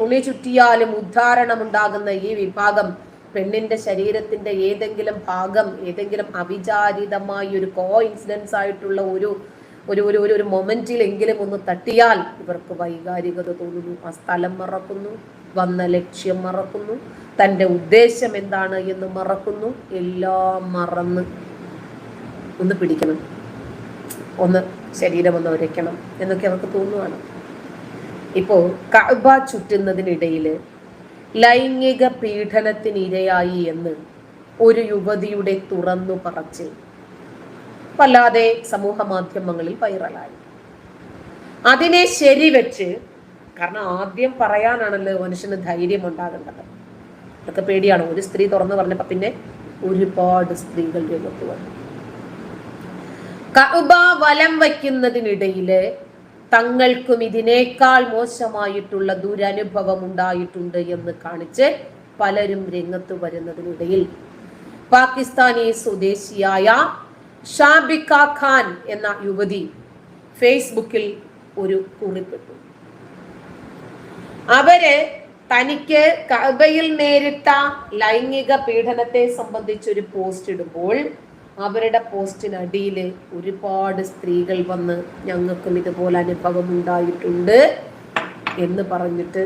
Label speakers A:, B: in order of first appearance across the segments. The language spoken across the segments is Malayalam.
A: തുണി ചുറ്റിയാലും ഉദ്ധാരണമുണ്ടാകുന്ന ഈ വിഭാഗം പെണ്ണിന്റെ ശരീരത്തിന്റെ ഏതെങ്കിലും ഭാഗം ഏതെങ്കിലും അവിചാരിതമായ ഒരു കോഇൻസിഡൻസ് ആയിട്ടുള്ള ഒരു ഒരു ഒരു ഒരു മൊമെന്റിലെങ്കിലും ഒന്ന് തട്ടിയാൽ ഇവർക്ക് വൈകാരികത തോന്നുന്നു. ആ സ്ഥലം മറക്കുന്നു, വന്ന ലക്ഷ്യം മറക്കുന്നു, തൻ്റെ ഉദ്ദേശം എന്താണ് എന്ന് മറക്കുന്നു. എല്ലാം മറന്ന് ഒന്ന് പിടിക്കണം, ഒന്ന് ശരീരം ഒന്ന് ഉരയ്ക്കണം എന്നൊക്കെ അവർക്ക് തോന്നുവാണ്. ഇപ്പോ കഅബ ചുറ്റുന്നതിനിടയിൽ ലൈംഗിക പീഡനത്തിനിരയായി എന്ന് ഒരു യുവതിയുടെ തുറന്നു പറച്ചിൽ വല്ലാതെ സമൂഹ മാധ്യമങ്ങളിൽ വൈറലായി. അതിനെ ശരിവെച്ച്, കാരണം ആദ്യം പറയാനാണല്ലോ മനുഷ്യന് ധൈര്യം ഉണ്ടാകേണ്ടത്. അതൊക്കെ പേടിയാണ്. ഒരു സ്ത്രീ തുറന്നു പറഞ്ഞപ്പോ പിന്നെ ഒരുപാട് സ്ത്രീകൾ രംഗത്ത് വന്നു. കഅബ വലം വയ്ക്കുന്നതിനിടയില് തങ്ങൾക്കും ഇതിനേക്കാൾ മോശമായിട്ടുള്ള ദുരനുഭവം ഉണ്ടായിട്ടുണ്ട് എന്ന് കാണിച്ച് പലരും രംഗത്ത് വരുന്നതിനിടയിൽ പാകിസ്ഥാനി സ്വദേശിയായ ഷാബിക ഖാൻ എന്ന യുവതി ഫേസ്ബുക്കിൽ ഒരു കുറിപ്പിട്ടു. അവര് തനിക്ക് കഅബയിൽ നേരിട്ട ലൈംഗിക പീഡനത്തെ സംബന്ധിച്ചൊരു പോസ്റ്റ് ഇടുമ്പോൾ അവരുടെ പോസ്റ്റിനടിയിൽ ഒരുപാട് സ്ത്രീകൾ വന്ന് ഞങ്ങൾക്കും ഇതുപോലെ അനുഭവം ഉണ്ടായിട്ടുണ്ട് എന്ന് പറഞ്ഞിട്ട്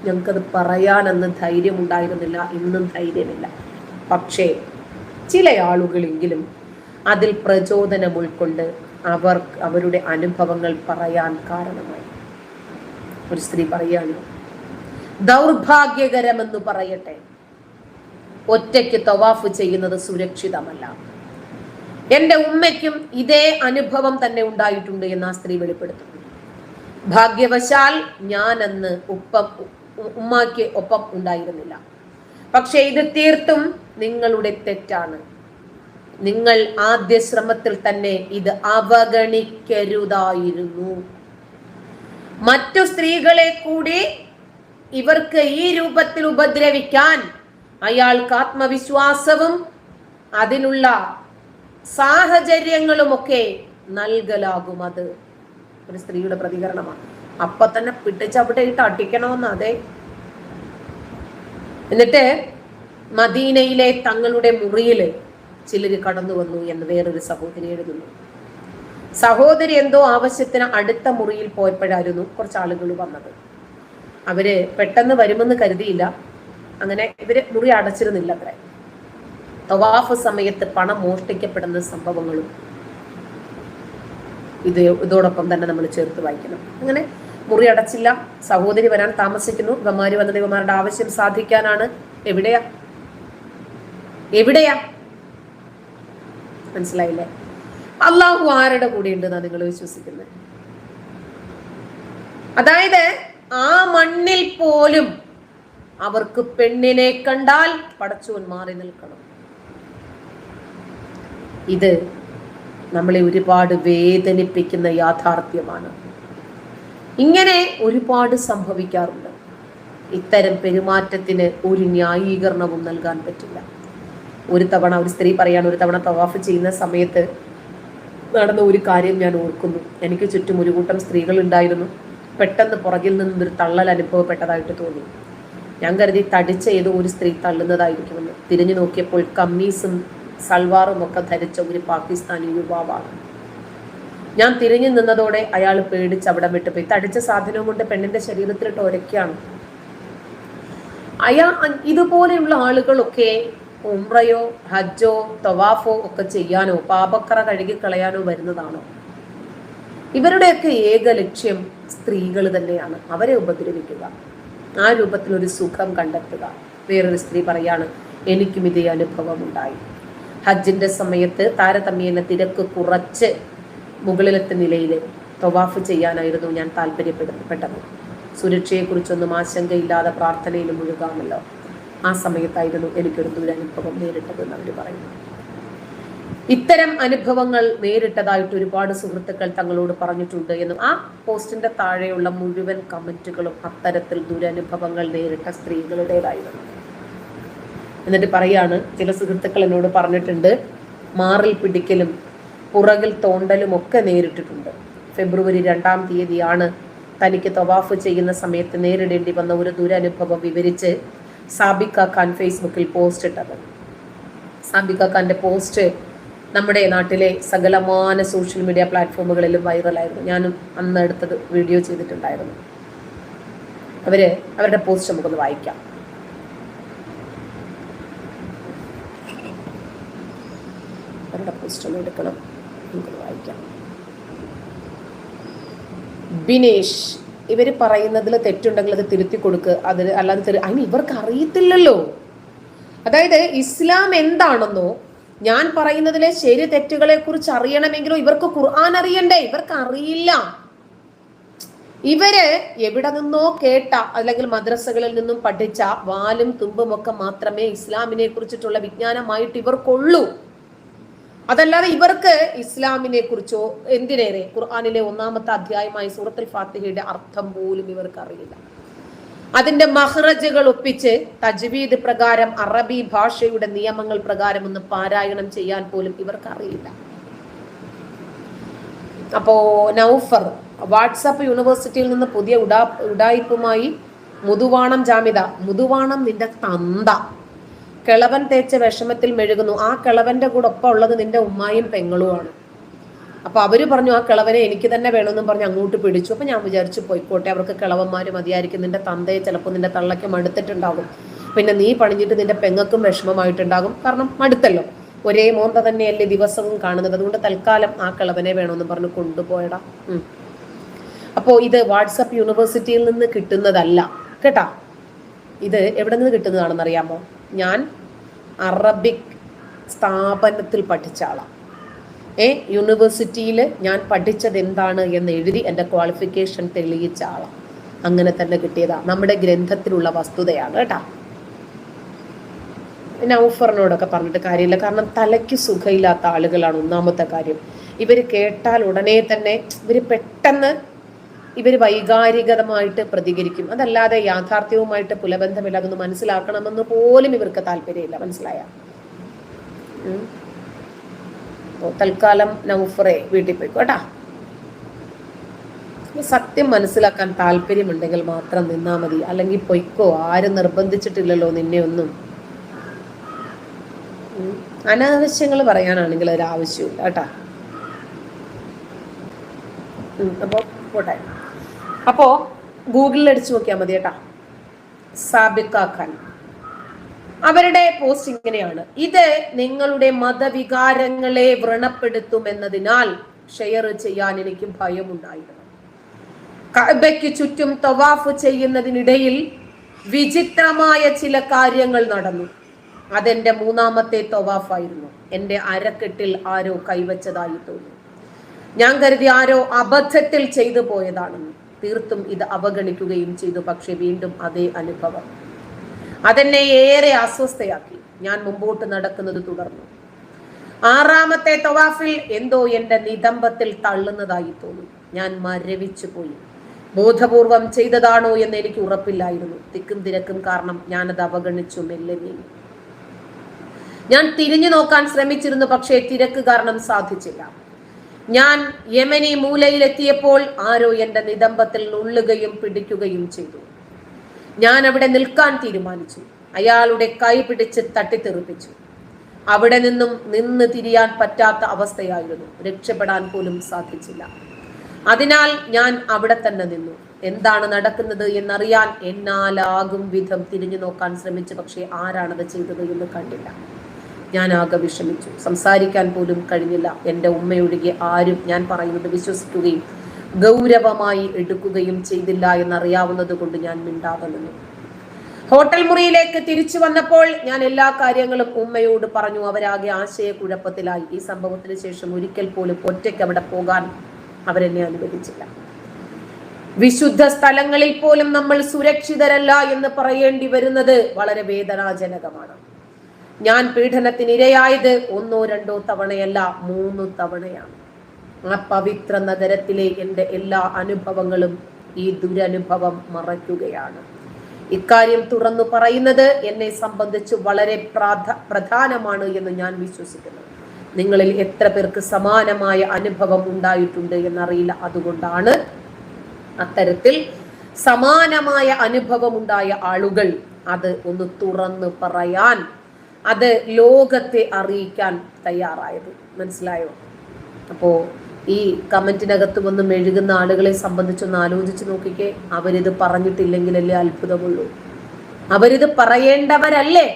A: ഞങ്ങൾക്കത് പറയാനെന്ന് ധൈര്യം ഉണ്ടായിരുന്നില്ല, ഇന്നും ധൈര്യമില്ല. പക്ഷേ ചില ആളുകളെങ്കിലും അതിൽ പ്രചോദനം ഉൾക്കൊണ്ട് അവരുടെ അനുഭവങ്ങൾ പറയാൻ കാരണമായി. ഒരു സ്ത്രീ പറയാണ്, ദൗർഭാഗ്യകരമെന്ന് പറയട്ടെ, ഒറ്റയ്ക്ക് തവാഫ് ചെയ്യുന്നത് സുരക്ഷിതമല്ല. എൻ്റെ ഉമ്മയ്ക്കും ഇതേ അനുഭവം തന്നെ ഉണ്ടായിട്ടുണ്ട് എന്ന് ആ സ്ത്രീ വെളിപ്പെടുത്തുന്നു. ഭാഗ്യവശാൽ ഞാൻ അന്ന് ഉമ്മയ്ക്ക് ഒപ്പം ഉണ്ടായിരുന്നില്ല. പക്ഷെ ഇത് തീർത്തും നിങ്ങളുടെ തെറ്റാണ്. നിങ്ങൾ ആദ്യ ശ്രമത്തിൽ തന്നെ ഇത് അവഗണിക്കരുതായിരുന്നു. മറ്റു സ്ത്രീകളെ കൂടി ഇവർക്ക് ഈ രൂപത്തിൽ ഉപദ്രവിക്കാൻ അയാൾക്ക് ആത്മവിശ്വാസവും അതിനുള്ള സാഹചര്യങ്ങളുമൊക്കെ നൽകലാകും. അത് ഒരു സ്ത്രീയുടെ പ്രതികരണമാണ്. അപ്പൊ തന്നെ പിടിച്ചവിടെ ഇട്ട് അടിക്കണമെന്ന്. അതെ. എന്നിട്ട് മദീനയിലെ തങ്ങളുടെ മുറിയില് ചിലര് കടന്നു വന്നു എന്ന് വേറൊരു സഹോദരി എഴുതുന്നു. സഹോദരി എന്തോ ആവശ്യത്തിന് അടുത്ത മുറിയിൽ പോയപ്പോഴായിരുന്നു കുറച്ച് ആളുകൾ വന്നത്. അവര് പെട്ടെന്ന് വരുമെന്ന് കരുതിയില്ല. അങ്ങനെ ഇവര് മുറി അടച്ചിരുന്നില്ല. അത്ര തവാഫ് സമയത്ത് പണം മോഷ്ടിക്കപ്പെടുന്ന സംഭവങ്ങളും ഇതോടൊപ്പം തന്നെ നമ്മൾ ചേർത്ത് വായിക്കണം. അങ്ങനെ മുറി അടച്ചില്ല. സഹോദരി വരാൻ താമസിക്കുന്നു. ഇവന്മാര് വന്നത് ഇവന്മാരുടെ ആവശ്യം സാധിക്കാനാണ്. എവിടെയാ മനസ്സിലായില്ലേ? അള്ളാഹു ആരുടെ കൂടെ ഉണ്ടെന്നാണ് നിങ്ങൾ വിശ്വസിക്കുന്നത്? അതായത് ആ മണ്ണിൽ പോലും അവർക്ക് പെണ്ണിനെ കണ്ടാൽ പടച്ചോൻ മാറി നിൽക്കണം. ഇത് നമ്മളെ ഒരുപാട് വേദനിപ്പിക്കുന്ന യാഥാർത്ഥ്യമാണ്. ഇങ്ങനെ ഒരുപാട് സംഭവിക്കാറുണ്ട്. ഇത്തരം പെരുമാറ്റത്തിന് ഒരു ന്യായീകരണവും നൽകാൻ പറ്റില്ല. ഒരു തവണ ഒരു സ്ത്രീ പറയാണ്, ഒരു തവണ തവാഫ് ചെയ്യുന്ന സമയത്ത് നടന്ന ഒരു കാര്യം ഞാൻ ഓർക്കുന്നു. എനിക്ക് ചുറ്റും ഒരു കൂട്ടം സ്ത്രീകൾ ഉണ്ടായിരുന്നു. പെട്ടെന്ന് പുറകിൽ നിന്നൊരു തള്ളൽ അനുഭവപ്പെട്ടതായിട്ട് തോന്നി. ഞാൻ കരുതി തടിച്ച ഏതോ ഒരു സ്ത്രീ തള്ളുന്നതായിരിക്കുമെന്ന്. തിരിഞ്ഞു നോക്കിയപ്പോൾ കമ്മീസും സൽവാറും ഒക്കെ ധരിച്ച ഒരു പാകിസ്ഥാനി യുവാവാണ്. ഞാൻ തിരിഞ്ഞു നിന്നതോടെ അയാൾ പേടിച്ച് അവിടെ വിട്ടുപോയി. തടിച്ച സാധനവും കൊണ്ട് പെണ്ണിന്റെ ശരീരത്തിലിട്ട് ഒരയ്ക്കാണ്. ഇതുപോലെയുള്ള ആളുകളൊക്കെ ഉംറയോ ഹജ്ജോ തവാഫോ ഒക്കെ ചെയ്യാനോ പാപക്കറ കഴുകി കളയാനോ വരുന്നതാണോ? ഇവരുടെയൊക്കെ ഏക ലക്ഷ്യം സ്ത്രീകൾ തന്നെയാണ്. അവരെ ഉപദ്രവിക്കുക, ആ രൂപത്തിൽ ഒരു സുഖം കണ്ടെത്തുക. വേറൊരു സ്ത്രീ പറയാണ്, എനിക്കും ഇതേ അനുഭവം ഉണ്ടായി. ഹജ്ജിന്റെ സമയത്ത് താരതമ്യേന തിരക്ക് കുറച്ച് മുകളിലത്തെ നിലയിൽ തവാഫ് ചെയ്യാനായിരുന്നു ഞാൻ താല്പര്യപ്പെട്ടത്. സുരക്ഷയെക്കുറിച്ചൊന്നും ആശങ്കയില്ലാതെ പ്രാർത്ഥനയിൽ മുഴുകാമല്ലോ. ആ സമയത്തായിരുന്നു എനിക്കൊരു ദുരനുഭവം നേരിട്ടതെന്ന് അവർ പറയുന്നു. ഇത്തരം അനുഭവങ്ങൾ നേരിട്ടതായിട്ട് ഒരുപാട് സുഹൃത്തുക്കൾ തങ്ങളോട് പറഞ്ഞിട്ടുണ്ട് എന്നും ആ പോസ്റ്റിന്റെ താഴെയുള്ള മുഴുവൻ കമന്റുകളും അത്തരത്തിൽ ദുരനുഭവങ്ങൾ നേരിട്ട സ്ത്രീകളുടേതായിരുന്നു. എന്നിട്ട് പറയാണ്, ചില സുഹൃത്തുക്കൾ എന്നോട് പറഞ്ഞിട്ടുണ്ട്, മാറിൽ പിടിക്കലും പുറകിൽ തോണ്ടലും ഒക്കെ നേരിട്ടിട്ടുണ്ട്. ഫെബ്രുവരി 2-ാം തീയതിയാണ് തനിക്ക് തവാഫ് ചെയ്യുന്ന സമയത്ത് നേരിടേണ്ടി വന്ന ഒരു ദുരനുഭവം വിവരിച്ച് സാബിക്ക ഖാൻ ഫേസ്ബുക്കിൽ പോസ്റ്റ് ഇട്ടത്. സാബിക്ക ഖാന്റെ പോസ്റ്റ് നമ്മുടെ നാട്ടിലെ സകലമാന സോഷ്യൽ മീഡിയ പ്ലാറ്റ്ഫോമുകളിലും വൈറലായിരുന്നു. ഞാനും അന്ന് എടുത്തത് വീഡിയോ ചെയ്തിട്ടുണ്ടായിരുന്നു. അവരുടെ പോസ്റ്റ് നമുക്കൊന്ന് വായിക്കാം. അവരുടെ പോസ്റ്റ് ഒന്ന് എടുക്കണം, നമുക്കൊന്ന് വായിക്കാം. ബിനേഷ്, ഇവർ പറയുന്നതിൽ തെറ്റുണ്ടെങ്കിൽ അത് തിരുത്തി കൊടുക്കുക. അതിന് അല്ലാതെ അതിന് ഇവർക്ക് അറിയത്തില്ലല്ലോ. അതായത് ഇസ്ലാം എന്താണെന്നോ ഞാൻ പറയുന്നതിലെ ശരി തെറ്റുകളെ കുറിച്ച് അറിയണമെങ്കിലോ ഇവർക്ക് ഖുർആൻ അറിയണ്ടേ? ഇവർക്ക് അറിയില്ല. ഇവര് എവിടെ നിന്നോ കേട്ട അല്ലെങ്കിൽ മദ്രസകളിൽ നിന്നും പഠിച്ച വാലും തുമ്പും ഒക്കെ മാത്രമേ ഇസ്ലാമിനെ കുറിച്ചിട്ടുള്ള വിജ്ഞാനമായിട്ട് ഇവർക്കുള്ളൂ. അതല്ലാതെ ഇവർക്ക് ഇസ്ലാമിനെ കുറിച്ചോ എന്തിനേറെ ഖുർആനിലെ 1-ാമത്തെ അധ്യായമായ സൂറത്തുൽ ഫാത്തിഹയുടെ അർത്ഥം പോലും ഇവർക്ക് അറിയില്ല. അതിന്റെ മഹ്റജുകൾ ഒപ്പിച്ച് തജ്വീദ് പ്രകാരം അറബി ഭാഷയുടെ നിയമങ്ങൾ പ്രകാരം ഒന്ന് പാരായണം ചെയ്യാൻ പോലും ഇവർക്ക് അറിയില്ല. അപ്പോ നൗഫർ വാട്സാപ്പ് യൂണിവേഴ്സിറ്റിയിൽ നിന്ന് പുതിയ ഉഡായിപ്പുമായി മുതുവാണം ജാമിദ. മുതുവാണം നിന്റെ തന്ത. കിളവൻ തേച്ച വിഷമത്തിൽ മെഴുകുന്നു. ആ കിളവന്റെ കൂടെ ഒപ്പം ഉള്ളത് നിന്റെ ഉമ്മായും പെങ്ങളുമാണ്. അപ്പൊ അവര് പറഞ്ഞു ആ കിളവനെ എനിക്ക് തന്നെ വേണമെന്നും പറഞ്ഞ് അങ്ങോട്ട് പിടിച്ചു. അപ്പൊ ഞാൻ വിചാരിച്ചു പോയിക്കോട്ടെ, അവർക്ക് കിളവന്മാര് മതിയായിരിക്കും. നിന്റെ തന്തയെ ചിലപ്പോൾ നിന്റെ തള്ളയ്ക്ക് മടുത്തിട്ടുണ്ടാകും. പിന്നെ നീ പണിഞ്ഞിട്ട് നിന്റെ പെങ്ങൾക്കും വിഷമമായിട്ടുണ്ടാകും. കാരണം മടുത്തല്ലോ, ഒരേ മോന്ത തന്നെയല്ലേ ദിവസവും കാണുന്നത്. അതുകൊണ്ട് തൽക്കാലം ആ കിളവനെ വേണമെന്നും പറഞ്ഞ് കൊണ്ടുപോയടാ. അപ്പോ ഇത് വാട്സപ്പ് യൂണിവേഴ്സിറ്റിയിൽ നിന്ന് കിട്ടുന്നതല്ല കേട്ടാ. ഇത് എവിടെ നിന്ന് കിട്ടുന്നതാണെന്ന് അറിയാമോ? ഞാൻ അറബിക് സ്ഥാപനത്തിൽ പഠിച്ച ആളാണ്. യൂണിവേഴ്സിറ്റിയിൽ ഞാൻ പഠിച്ചത് എന്താണ് എന്ന് എഴുതി എൻ്റെ ക്വാളിഫിക്കേഷൻ തെളിയിച്ച ആളാണ്. അങ്ങനെ തന്നെ കിട്ടിയതാ. നമ്മുടെ ഗ്രന്ഥത്തിലുള്ള വസ്തുതയാണ് കേട്ടാ. നൗഫറിനോടൊക്കെ പറഞ്ഞിട്ട് കാര്യമില്ല. കാരണം തലയ്ക്ക് സുഖമില്ലാത്ത ആളുകളാണ് ഒന്നാമത്തെ കാര്യം. ഇവർ കേട്ടാൽ ഉടനെ തന്നെ പെട്ടെന്ന് വൈകാരികമായിട്ട് പ്രതികരിക്കും. അതല്ലാതെ യാഥാർത്ഥ്യവുമായിട്ട് പുലബന്ധമില്ല. അതൊന്ന് മനസ്സിലാക്കണമെന്ന് പോലും ഇവർക്ക് താല്പര്യമില്ല. മനസ്സിലായ? തൽക്കാലം നൗഫറെ വീട്ടിൽ പോയിക്കോ കേട്ടാ. സത്യം മനസ്സിലാക്കാൻ താല്പര്യമുണ്ടെങ്കിൽ മാത്രം നിന്നാ മതി. അല്ലെങ്കിൽ പൊയ്ക്കോ. ആരും നിർബന്ധിച്ചിട്ടില്ലല്ലോ നിന്നെ ഒന്നും. അനാവശ്യങ്ങൾ പറയാനാണെങ്കിൽ ഒരു ആവശ്യമില്ല കേട്ടാ. പോട്ടെ. അപ്പോ ഗൂഗിളിൽ അടിച്ചു നോക്കിയാൽ മതി കേട്ടാ. സാബിക്ക ഖാൻ അവരുടെ പോസ്റ്റ് ഇങ്ങനെയാണ്: ഇത് നിങ്ങളുടെ മതവികാരങ്ങളെ വ്രണപ്പെടുത്തുമെന്നതിനാൽ ഷെയർ ചെയ്യാൻ എനിക്ക് ഭയമുണ്ടായിരുന്നു. കഅബയ്ക്ക് ചുറ്റും തവാഫ് ചെയ്യുന്നതിനിടയിൽ വിചിത്രമായ ചില കാര്യങ്ങൾ നടന്നു. അതെന്റെ 3-ാമത്തെ തവാഫായിരുന്നു. എന്റെ അരക്കെട്ടിൽ ആരോ കൈവച്ചതായി തോന്നി. ഞാൻ കരുതി ആരോ അബദ്ധത്തിൽ ചെയ്തു പോയതാണെന്ന്. തീർത്തും ഇത് അവഗണിക്കുകയും ചെയ്തു. പക്ഷെ വീണ്ടും അതേ അനുഭവം അതെന്നെ ഏറെ അസ്വസ്ഥയാക്കി. ഞാൻ മുമ്പോട്ട് നടക്കുന്നത് തുടർന്നു. 6-ാമത്തെ തവാഫിൽ എന്തോ എന്റെ നിതംബത്തിൽ തള്ളുന്നതായി തോന്നി. ഞാൻ മരവിച്ചു പോയി. ബോധപൂർവം ചെയ്തതാണോ എന്ന് എനിക്ക് ഉറപ്പില്ലായിരുന്നു. തിക്കും തിരക്കും കാരണം ഞാനത് അവഗണിച്ചു മെല്ലെ നീങ്ങി. ഞാൻ തിരിഞ്ഞു നോക്കാൻ ശ്രമിച്ചിരുന്നു. പക്ഷേ തിരക്ക് കാരണം സാധിച്ചില്ല. ഞാൻ യമനി മൂലയിലെത്തിയപ്പോൾ ആരോ എന്റെ നിതംബത്തിൽ നുള്ളുകയും പിടിക്കുകയും ചെയ്തു. ഞാൻ അവിടെ നിൽക്കാൻ തീരുമാനിച്ചു. അയാളുടെ കൈ പിടിച്ച് തട്ടിത്തെറിപ്പിച്ചു. അവിടെ നിന്നും നിന്ന് തിരിയാൻ പറ്റാത്ത അവസ്ഥയായിരുന്നു. രക്ഷപ്പെടാൻ പോലും സാധിച്ചില്ല. അതിനാൽ ഞാൻ അവിടെ തന്നെ നിന്നു. എന്താണ് നടക്കുന്നത് എന്നറിയാൻ എന്നാലാകും വിധം തിരിഞ്ഞു നോക്കാൻ ശ്രമിച്ചു. പക്ഷേ ആരാണത് ചെയ്തത് എന്ന് കണ്ടില്ല. ഞാൻ ആകെ വിഷമിച്ചു. സംസാരിക്കാൻ പോലും കഴിഞ്ഞില്ല. എൻ്റെ ഉമ്മയൊഴികെ ആരും ഞാൻ പറയുന്നത് വിശ്വസിക്കുകയും ഗൗരവമായി എടുക്കുകയും ചെയ്തില്ല എന്നറിയാവുന്നത് കൊണ്ട് ഞാൻ മിണ്ടാതെ നിന്നു. ഹോട്ടൽ മുറിയിലേക്ക് തിരിച്ചു വന്നപ്പോൾ ഞാൻ എല്ലാ കാര്യങ്ങളും ഉമ്മയോട് പറഞ്ഞു. അവരാകെ ആശയക്കുഴപ്പത്തിലായി. ഈ സംഭവത്തിന് ശേഷം ഒരിക്കൽ പോലും ഒറ്റയ്ക്ക് അവിടെ പോകാൻ അവരെന്നെ അനുവദിച്ചില്ല. വിശുദ്ധ സ്ഥലങ്ങളിൽ പോലും നമ്മൾ സുരക്ഷിതരല്ല എന്ന് പറയേണ്ടി വരുന്നത് വളരെ വേദനാജനകമാണ്. ഞാൻ പീഡനത്തിനിരയായത് 1-2 തവണയല്ല, 3 തവണയാണ്. ആ പവിത്ര നഗരത്തിലെ എൻ്റെ എല്ലാ അനുഭവങ്ങളും ഈ ദുരനുഭവം മറയ്ക്കുകയാണ്. ഇക്കാര്യം തുറന്നു പറയുന്നത് എന്നെ സംബന്ധിച്ച് വളരെ പ്രധാനമാണ് എന്ന് ഞാൻ വിശ്വസിക്കുന്നു. നിങ്ങളിൽ എത്ര പേർക്ക് സമാനമായ അനുഭവം ഉണ്ടായിട്ടുണ്ട് എന്നറിയില്ല. അതുകൊണ്ടാണ് അത്തരത്തിൽ സമാനമായ അനുഭവമുണ്ടായ ആളുകൾ അത് ഒന്ന് തുറന്ന് പറയാൻ, അത് ലോകത്തെ അറിയിക്കാൻ തയ്യാറായത്. മനസ്സിലായോ? അപ്പോ ഈ കമന്റിനകത്ത് വന്ന് മെഴുകുന്ന ആളുകളെ സംബന്ധിച്ചൊന്ന് ആലോചിച്ച് നോക്കിക്കേ. അവരിത് പറഞ്ഞിട്ടില്ലെങ്കിലല്ലേ അത്ഭുതമുള്ളൂ. അവരിത് പറയേണ്ടവരല്ലേ?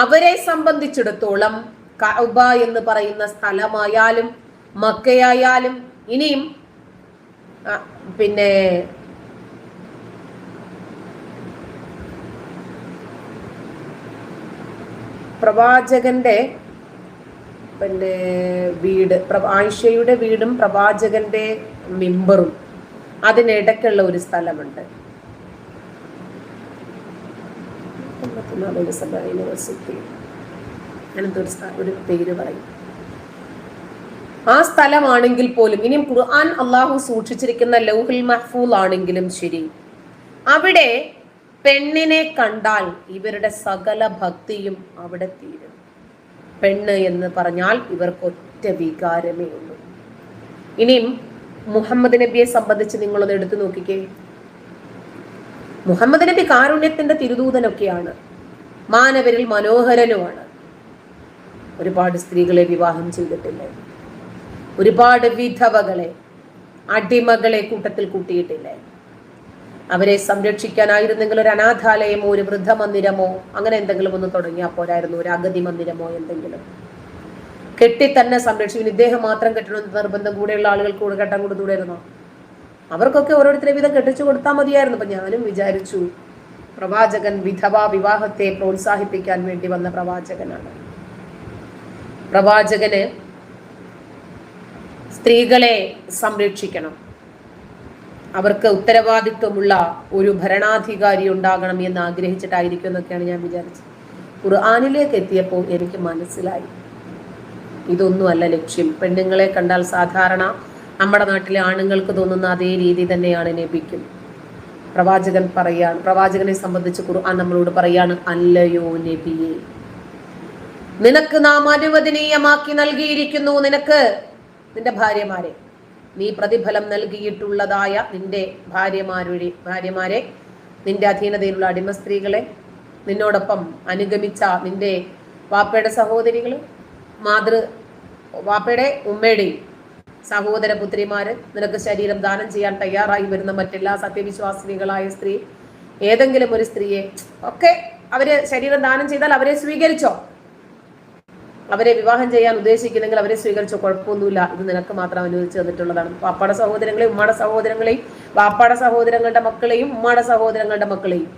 A: അവരെ സംബന്ധിച്ചിടത്തോളം കഅബ എന്ന് പറയുന്ന സ്ഥലമായാലും മക്കയായാലും ഇനിയും പിന്നെ പ്രവാചകന്റെ വീട്, ആയിഷയുടെ വീടും പ്രവാചകന്റെ മിമ്പറും അതിനിടയ്ക്കുള്ള ഒരു സ്ഥലമുണ്ട്. യൂണിവേഴ്സിറ്റി അങ്ങനത്തെ ഒരു പേര് പറയും. ആ സ്ഥലമാണെങ്കിൽ പോലും ഇനിയും ഖുർആൻ അള്ളാഹു സൂക്ഷിച്ചിരിക്കുന്ന ലൗഹുൽ മഹ്ഫൂൽ ആണെങ്കിലും ശരി, അവിടെ പെണ്ണിനെ കണ്ടാൽ ഇവരുടെ സകല ഭക്തിയും അവിടെ തീരും. പെണ്ണ് എന്ന് പറഞ്ഞാൽ ഇവർക്ക് ഒറ്റ വികാരമേ ഉള്ളൂ. ഇനിയും മുഹമ്മദ് നബിയെ സംബന്ധിച്ച് നിങ്ങളൊന്ന് എടുത്തു നോക്കിക്കേ. മുഹമ്മദ് നബി കാരുണ്യത്തിന്റെ തിരുദൂതനൊക്കെയാണ്, മാനവരിൽ മനോഹരനുമാണ്. ഒരുപാട് സ്ത്രീകളെ വിവാഹം ചെയ്തിട്ടില്ലേ? ഒരുപാട് വിധവകളെ, അടിമകളെ കൂട്ടത്തിൽ കൂട്ടിയിട്ടില്ലേ? അവരെ സംരക്ഷിക്കാനായിരുന്നെങ്കിൽ ഒരു അനാഥാലയമോ ഒരു വൃദ്ധമന്ദിരമോ അങ്ങനെ എന്തെങ്കിലും ഒന്ന് തുടങ്ങിയാൽ പോരായിരുന്നു? ഒരു അഗതി മന്ദിരമോ എന്തെങ്കിലും കെട്ടി തന്നെ സംരക്ഷിക്കും. ഇദ്ദേഹം മാത്രം കെട്ടണമെന്ന് നിർബന്ധം കൂടെയുള്ള ആളുകൾക്ക് കൂടെ കെട്ടാൻ കൊടുത്തുകൂടായിരുന്നോ? അവർക്കൊക്കെ ഓരോരുത്തരെ വീതം കെട്ടിച്ചു കൊടുത്താൽ മതിയായിരുന്നു. അപ്പൊ ഞാനും വിചാരിച്ചു, പ്രവാചകൻ വിധവാ വിവാഹത്തെ പ്രോത്സാഹിപ്പിക്കാൻ വേണ്ടി വന്ന പ്രവാചകനാണ്. പ്രവാചകന് സ്ത്രീകളെ സംരക്ഷിക്കണം, അവർക്ക് ഉത്തരവാദിത്വമുള്ള ഒരു ഭരണാധികാരി ഉണ്ടാകണം എന്ന് ആഗ്രഹിച്ചിട്ടായിരിക്കും എന്നൊക്കെയാണ് ഞാൻ വിചാരിച്ചത്. ഖുർആനിലേക്ക് എത്തിയപ്പോൾ എനിക്ക് മനസ്സിലായി ഇതൊന്നുമല്ല ലക്ഷ്യം. പെണ്ണുങ്ങളെ കണ്ടാൽ സാധാരണ നമ്മുടെ നാട്ടിലെ ആണുങ്ങൾക്ക് തോന്നുന്ന അതേ രീതി തന്നെയാണ് നബിക്കും. പ്രവാചകൻ പറയാണ്, പ്രവാചകനെ സംബന്ധിച്ച് ഖുർആൻ നമ്മളോട് പറയാണ്, അല്ലയോ നബിയെ, നിനക്ക് നാം അനുവദനീയമാക്കി നൽകിയിരിക്കുന്നു, നിനക്ക് നിന്റെ ഭാര്യമാരെ, നീ പ്രതിഫലം നൽകിയിട്ടുള്ളതായ നിന്റെ ഭാര്യമാരെ, നിന്റെ അധീനതയിലുള്ള അടിമ സ്ത്രീകളെ, നിന്നോടൊപ്പം അനുഗമിച്ച നിന്റെ വാപ്പയുടെ സഹോദരികള്, വാപ്പയുടെ ഉമ്മയുടെയും സഹോദര പുത്രിമാര്, നിനക്ക് ശരീരം ദാനം ചെയ്യാൻ തയ്യാറായി വരുന്ന മറ്റെല്ലാ സത്യവിശ്വാസിനികളായ സ്ത്രീ, ഏതെങ്കിലും ഒരു സ്ത്രീയെ ഒക്കെ അവര് ശരീരം ദാനം ചെയ്താൽ അവരെ സ്വീകരിച്ചോ, അവരെ വിവാഹം ചെയ്യാൻ ഉദ്ദേശിക്കുന്നെങ്കിൽ അവരെ സ്വീകരിച്ചോ, കുഴപ്പമൊന്നുമില്ല, ഇത് നിനക്ക് മാത്രം അനുവദിച്ചു തന്നിട്ടുള്ളതാണ്. വാപ്പാടെ സഹോദരങ്ങളെയും ഉമ്മാടെ സഹോദരങ്ങളെയും, വാപ്പാടെ സഹോദരങ്ങളുടെ മക്കളെയും ഉമ്മാടെ സഹോദരങ്ങളുടെ മക്കളെയും,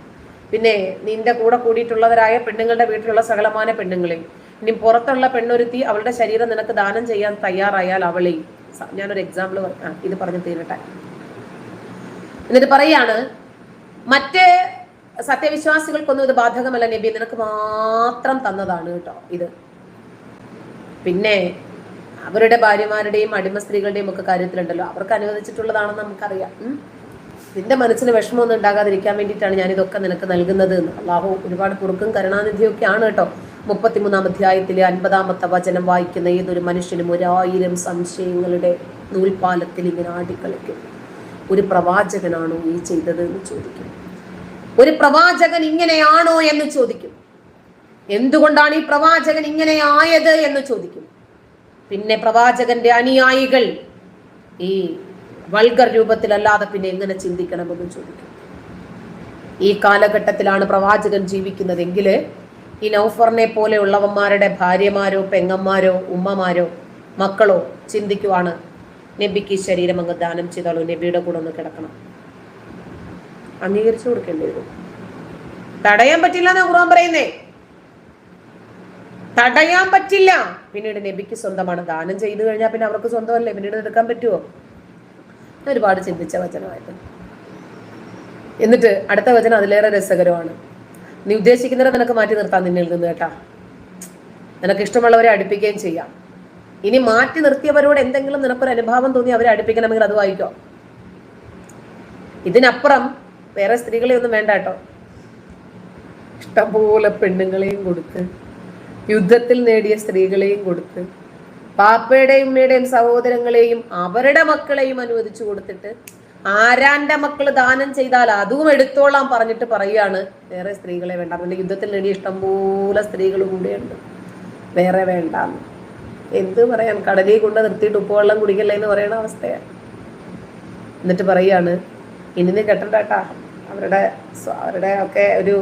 A: പിന്നെ നിന്റെ കൂടെ കൂടിയിട്ടുള്ളവരായ പെണ്ണുങ്ങളുടെ വീട്ടിലുള്ള സകലമാന പെണ്ണുങ്ങളെയും, ഇനി പുറത്തുള്ള പെണ്ണൊരുത്തി അവളുടെ ശരീരം നിനക്ക് ദാനം ചെയ്യാൻ തയ്യാറായാൽ അവളെയും. ഞാനൊരു എക്സാമ്പിൾ ഇത് പറഞ്ഞു തീരട്ടെ. എന്നിട്ട് പറയാണ്, മറ്റ് സത്യവിശ്വാസികൾക്കൊന്നും ഇത് ബാധകമല്ല നബി, നിനക്ക് മാത്രം തന്നതാണ് കേട്ടോ ഇത്. പിന്നെ അവരുടെ ഭാര്യമാരുടെയും അടിമ സ്ത്രീകളുടെയും ഒക്കെ കാര്യത്തിലുണ്ടല്ലോ, അവർക്ക് അനുവദിച്ചിട്ടുള്ളതാണെന്ന് നമുക്കറിയാം. നിന്റെ മനസ്സിന് വിഷമമൊന്നും ഉണ്ടാകാതിരിക്കാൻ വേണ്ടിയിട്ടാണ് ഞാൻ ഇതൊക്കെ നിനക്ക് നൽകുന്നത് എന്ന്. അള്ളാഹു ഒരുപാട് കുറുക്കും കരുണാനിധിയൊക്കെയാണ് കേട്ടോ. 33-ാം അധ്യായത്തിലെ 50-ാമത്തെ വചനം വായിക്കുന്ന ഏതൊരു മനുഷ്യനും 1000 സംശയങ്ങളുടെ നൂൽപാലത്തിൽ ഇങ്ങനെ ആടിക്കളിക്കും. ഒരു പ്രവാചകനാണോ ഈ ചെയ്തത് എന്ന് ചോദിക്കും. ഒരു പ്രവാചകൻ ഇങ്ങനെയാണോ എന്ന് ചോദിക്കും. എന്തുകൊണ്ടാണ് ഈ പ്രവാചകൻ ഇങ്ങനെ ആയത് എന്ന് ചോദിക്കും. പിന്നെ പ്രവാചകന്റെ അനുയായികൾ ഈ വൾഗർ രൂപത്തിലല്ലാതെ പിന്നെ എങ്ങനെ ചിന്തിക്കണമെന്ന് ചോദിക്കും. ഈ കാലഘട്ടത്തിലാണ് പ്രവാചകൻ ജീവിക്കുന്നതെങ്കിൽ ഈ നൗഫറിനെ പോലെയുള്ളവന്മാരുടെ ഭാര്യമാരോ പെങ്ങന്മാരോ ഉമ്മമാരോ മക്കളോ ചിന്തിക്കുവാണ്, നബിക്ക് ഈ ശരീരം അങ്ങ് ദാനം ചെയ്താലോ, നബിയുടെ കൂടെ ഒന്ന് കിടക്കണം, അംഗീകരിച്ചു കൊടുക്കേണ്ടി വരും. തടയാൻ പറ്റില്ല എന്നാ ഖുർആൻ പറയുന്നേ, തടയാൻ പറ്റില്ല. പിന്നീട് നബിക്ക് സ്വന്തമാണ്, ദാനം ചെയ്തു കഴിഞ്ഞാൽ പിന്നെ അവർക്ക് സ്വന്തമല്ലേ, പിന്നീട് എടുക്കാൻ പറ്റുമോ? ഒരുപാട് ചിന്തിച്ച വചനമായിട്ട്. എന്നിട്ട് അടുത്ത വചനം അതിലേറെ രസകരമാണ്. നീ ഉദ്ദേശിക്കുന്നവരെ നിനക്ക് മാറ്റി നിർത്താൻ നിന്നിൽ നിന്ന് കേട്ടാ, നിനക്ക് ഇഷ്ടമുള്ളവരെ അടുപ്പിക്കുകയും ചെയ്യാം. ഇനി മാറ്റി നിർത്തിയവരോട് എന്തെങ്കിലും നിനക്കൊരു അനുഭാവം തോന്നി അവരെ അടുപ്പിക്കണമെങ്കിൽ അത് വായിക്കോ. ഇതിനപ്പുറം വേറെ സ്ത്രീകളെ ഒന്നും വേണ്ട കേട്ടോ. ഇഷ്ടംപോലെ പെണ്ണുങ്ങളെയും കൊടുത്ത്, യുദ്ധത്തിൽ നേടിയ സ്ത്രീകളെയും കൊടുത്ത്, പാപ്പയുടെയും ഉമ്മയുടെയും സഹോദരങ്ങളെയും അവരുടെ മക്കളെയും അനുവദിച്ചു കൊടുത്തിട്ട് ആരാന്റെ മക്കള് ദാനം ചെയ്താൽ അതും എടുത്തോളാം പറഞ്ഞിട്ട് പറയുകയാണ് വേറെ സ്ത്രീകളെ വേണ്ട. പിന്നെ യുദ്ധത്തിൽ നേടിയ ഇഷ്ടംപോലെ സ്ത്രീകൾ കൂടെയുണ്ട്, വേറെ വേണ്ട. എന്ത് പറയാൻ, കടലിൽ കൊണ്ട് നിർത്തിയിട്ട് ഉപ്പുവെള്ളം കുടിക്കല്ലേ എന്ന് പറയുന്ന അവസ്ഥയാണ്. എന്നിട്ട് പറയാണ് ഇനി നീ കെട്ടണ്ടാട്ടാ, അവരുടെ ഒക്കെ ഒരു